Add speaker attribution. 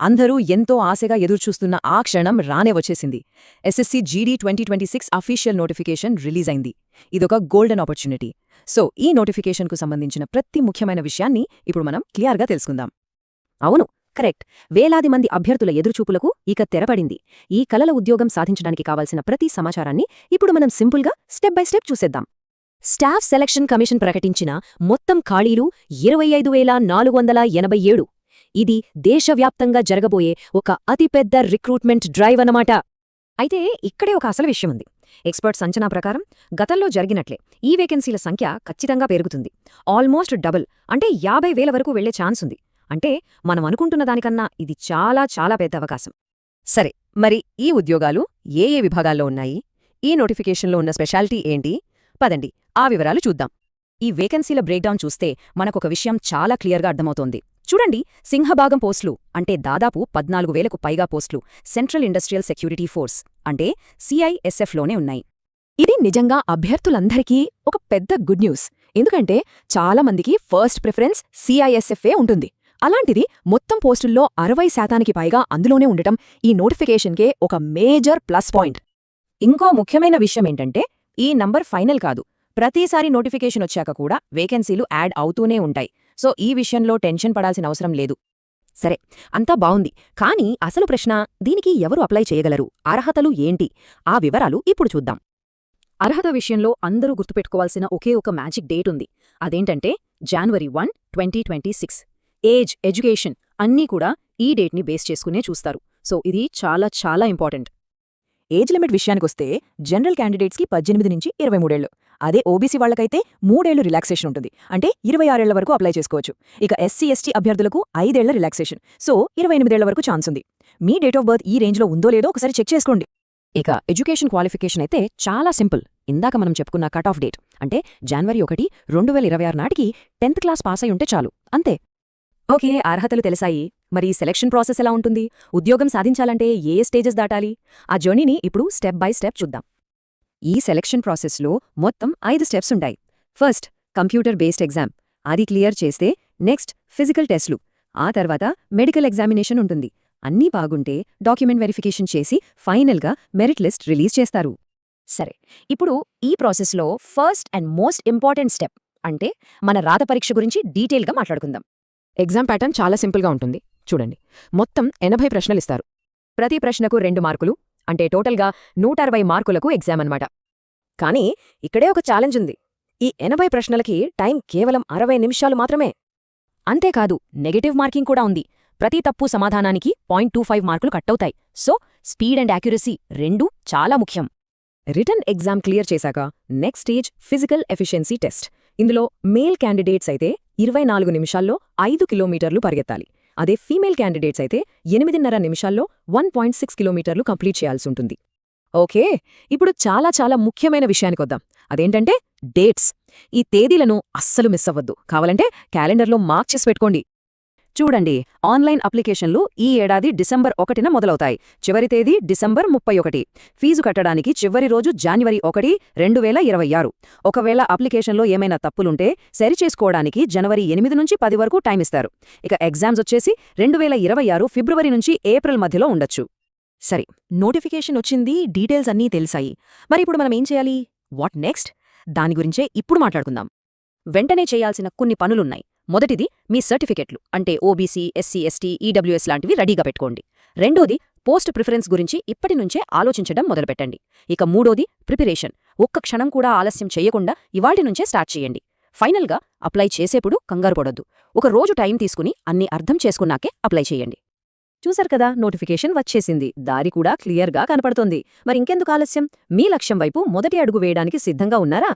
Speaker 1: అందరూ ఎంతో ఆశగా ఎదురుచూస్తున్న ఆ క్షణం రానే వచ్చేసింది. ఎస్ఎస్సీ జీడీ 2026 అఫీషియల్ నోటిఫికేషన్ రిలీజ్ అయింది. ఇదొక గోల్డెన్ ఆపర్చునిటీ. సో ఈ నోటిఫికేషన్కు సంబంధించిన ప్రతి ముఖ్యమైన విషయాన్ని ఇప్పుడు మనం క్లియర్గా తెలుసుకుందాం.
Speaker 2: అవును, కరెక్ట్. వేలాది మంది అభ్యర్థుల ఎదురుచూపులకు ఇక తెరపడింది. ఈ కలల ఉద్యోగం సాధించడానికి కావాల్సిన ప్రతి సమాచారాన్ని ఇప్పుడు మనం సింపుల్గా స్టెప్ బై స్టెప్ చూసేద్దాం. స్టాఫ్ సెలక్షన్ కమిషన్ ప్రకటించిన మొత్తం ఖాళీలు 25,487. ఇది దేశవ్యాప్తంగా జరగబోయే ఒక అతిపెద్ద రిక్రూట్మెంట్ డ్రైవ్ అన్నమాట. అయితే ఇక్కడే ఒక అసలు విషయం ఉంది. ఎక్స్పర్ట్స్ అంచనా ప్రకారం గతంలో జరిగినట్లే ఈ వేకెన్సీల సంఖ్య ఖచ్చితంగా పెరుగుతుంది. ఆల్మోస్ట్ డబుల్, అంటే 50,000 వరకు వెళ్లే ఛాన్స్ ఉంది. అంటే మనం అనుకుంటున్న దానికన్నా ఇది చాలా చాలా పెద్ద అవకాశం.
Speaker 1: సరే, మరి ఈ ఉద్యోగాలు ఏ ఏ విభాగాల్లో ఉన్నాయి? ఈ నోటిఫికేషన్లో ఉన్న స్పెషాలిటీ ఏంటి? పదండి ఆ వివరాలు చూద్దాం. ఈ వేకెన్సీల బ్రేక్డౌన్ చూస్తే మనకొక విషయం చాలా క్లియర్గా అర్థమవుతోంది. చూడండి, సింహభాగం పోస్టులు అంటే దాదాపు 14,000కు పైగా పోస్టులు సెంట్రల్ ఇండస్ట్రియల్ సెక్యూరిటీ ఫోర్స్ అంటే CISFలోనే ఉన్నాయి. ఇది నిజంగా అభ్యర్థులందరికీ ఒక పెద్ద గుడ్ న్యూస్. ఎందుకంటే చాలామందికి ఫస్ట్ ప్రిఫరెన్స్ CISFే ఉంటుంది. అలాంటిది మొత్తం పోస్టుల్లో 60% పైగా అందులోనే ఉండటం ఈ నోటిఫికేషన్కే ఒక మేజర్ ప్లస్ పాయింట్. ఇంకో ముఖ్యమైన విషయమేంటంటే ఈ నంబర్ ఫైనల్ కాదు. ప్రతిసారి నోటిఫికేషన్ వచ్చాక కూడా వేకెన్సీలు యాడ్ అవుతూనే ఉంటాయి. సో ఈ విషయంలో టెన్షన్ పడాల్సిన అవసరం లేదు. సరే, అంతా బావుంది. కానీ అసలు ప్రశ్న, దీనికి ఎవరు అప్లై చేయగలరు? అర్హతలు ఏంటి? ఆ వివరాలు ఇప్పుడు చూద్దాం.
Speaker 2: అర్హత విషయంలో అందరూ గుర్తుపెట్టుకోవాల్సిన ఒకే ఒక మ్యాజిక్ డేట్ ఉంది. అదేంటంటే January 1, 2026. ఏజ్, ఎడ్యుకేషన్ అన్నీ కూడా ఈ డేట్ని బేస్ చేసుకునే చూస్తారు. సో ఇది చాలా చాలా ఇంపార్టెంట్.
Speaker 1: ఏజ్ లిమిట్ విషయానికొస్తే జనరల్ క్యాండిడేట్స్కి 18 నుంచి 23 ఏళ్లు. అదే ఓబీసీ వాళ్లకైతే 3 ఏళ్లు రిలాక్సేషన్ ఉంటుంది. అంటే 26 ఏళ్ల వరకు అప్లై చేసుకోవచ్చు. ఇక SC/ST అభ్యర్థులకు 5 ఏళ్ల రిలాక్సేషన్. సో 28 ఏళ్ల వరకు ఛాన్స్ ఉంది. మీ డేట్ ఆఫ్ బర్త్ ఈ రేంజ్లో ఉందో లేదో ఒకసారి చెక్ చేసుకోండి.
Speaker 2: ఇక ఎడ్యుకేషన్ క్వాలిఫికేషన్ అయితే చాలా సింపుల్. ఇందాక మనం చెప్పుకున్న కట్ ఆఫ్ డేట్ అంటే January 1, 2026 నాటికి 10th క్లాస్ పాస్ అయి ఉంటే చాలు, అంతే.
Speaker 1: ఓకే, అర్హతలు తెలిసాయి. మరి సెలక్షన్ ప్రాసెస్ ఎలా ఉంటుంది? ఉద్యోగం సాధించాలంటే ఏ స్టేజెస్ దాటాలి? ఆ జర్నీని ఇప్పుడు స్టెప్ బై స్టెప్ చూద్దాం. ఈ సెలక్షన్ ప్రాసెస్లో మొత్తం 5 స్టెప్స్ ఉంటాయి. First, computer based exam. అది క్లియర్ చేస్తే నెక్స్ట్ ఫిజికల్ టెస్ట్లు. ఆ తర్వాత మెడికల్ ఎగ్జామినేషన్ ఉంటుంది. అన్నీ బాగుంటే డాక్యుమెంట్ వెరిఫికేషన్ చేసి ఫైనల్గా మెరిట్ లిస్ట్ రిలీజ్ చేస్తారు.
Speaker 2: సరే, ఇప్పుడు ఈ ప్రాసెస్లో first and most important step అంటే మన రాత పరీక్ష గురించి డీటెయిల్గా మాట్లాడుకుందాం.
Speaker 1: ఎగ్జామ్ ప్యాటర్న్ చాలా సింపుల్గా ఉంటుంది. చూడండి, మొత్తం 80 ప్రశ్నలిస్తారు. ప్రతి ప్రశ్నకు 2 మార్కులు, అంటే టోటల్గా 160 మార్కులకు ఎగ్జామ్ అన్నమాట. కానీ ఇక్కడే ఒక ఛాలెంజ్ ఉంది. ఈ 80 ప్రశ్నలకి టైం కేవలం 60 నిమిషాలు మాత్రమే. అంతేకాదు, నెగటివ్ మార్కింగ్ కూడా ఉంది. ప్రతి తప్పు సమాధానానికి 0.25 మార్కులు కట్టవుతాయి. సో స్పీడ్ అండ్ యాక్యురసీ రెండూ చాలా ముఖ్యం. రిటన్ ఎగ్జామ్ క్లియర్ చేశాక next stage physical efficiency test. ఇందులో మేల్ క్యాండిడేట్స్ అయితే 24 నిమిషాల్లో 5 కిలోమీటర్లు పరిగెత్తాలి. అదే ఫీమేల్ క్యాండిడేట్స్ అయితే 8.5 నిమిషాల్లో 1.6 కిలోమీటర్లు కంప్లీట్ చేయాల్సి ఉంటుంది. ఓకే, ఇప్పుడు చాలా చాలా ముఖ్యమైన విషయానికొద్దాం. అదేంటంటే డేట్స్. ఈ తేదీలను అస్సలు మిస్ అవ్వద్దు. కావాలంటే క్యాలెండర్లో మార్క్ చేసి పెట్టుకోండి. చూడండి, ఆన్లైన్ అప్లికేషన్లు ఈ ఏడాది December 1న మొదలవుతాయి. చివరి తేదీ December 31. ఫీజు కట్టడానికి చివరి రోజు January 1, 2026. ఒకవేళ అప్లికేషన్లో ఏమైనా తప్పులుంటే సరిచేసుకోవడానికి January 8 నుంచి 10 వరకు టైం ఇస్తారు. ఇక ఎగ్జామ్స్ వచ్చేసి 2026 February నుంచి April మధ్యలో ఉండొచ్చు. సరే, నోటిఫికేషన్ వచ్చింది, డీటెయిల్స్ అన్నీ తెలిసాయి. మరి ఇప్పుడు మనం ఏం చేయాలి? What next? దాని గురించే ఇప్పుడు మాట్లాడుకుందాం. వెంటనే చేయాల్సిన కొన్ని పనులున్నాయి. మొదటిది, మీ సర్టిఫికెట్లు అంటే ఓబీసీ, SC/ST, EWS లాంటివి రెడీగా పెట్టుకోండి. రెండోది, పోస్ట్ ప్రిఫరెన్స్ గురించి ఇప్పటి నుంచే ఆలోచించడం మొదలుపెట్టండి. ఇక మూడోది, ప్రిపరేషన్. ఒక్క క్షణం కూడా ఆలస్యం చెయ్యకుండా ఇవాల్టి నుంచే స్టార్ట్ చేయండి. ఫైనల్గా, అప్లై చేసేప్పుడు కంగారు పడొద్దు. ఒక రోజు టైం తీసుకుని అన్నీ అర్థం చేసుకున్నాకే అప్లై చేయండి. చూశారు కదా, నోటిఫికేషన్ వచ్చేసింది. దారి కూడా క్లియర్గా కనపడుతోంది. మరి ఇంకెందుకు ఆలస్యం? మీ లక్ష్యం వైపు మొదటి అడుగు వేయడానికి సిద్ధంగా ఉన్నారా?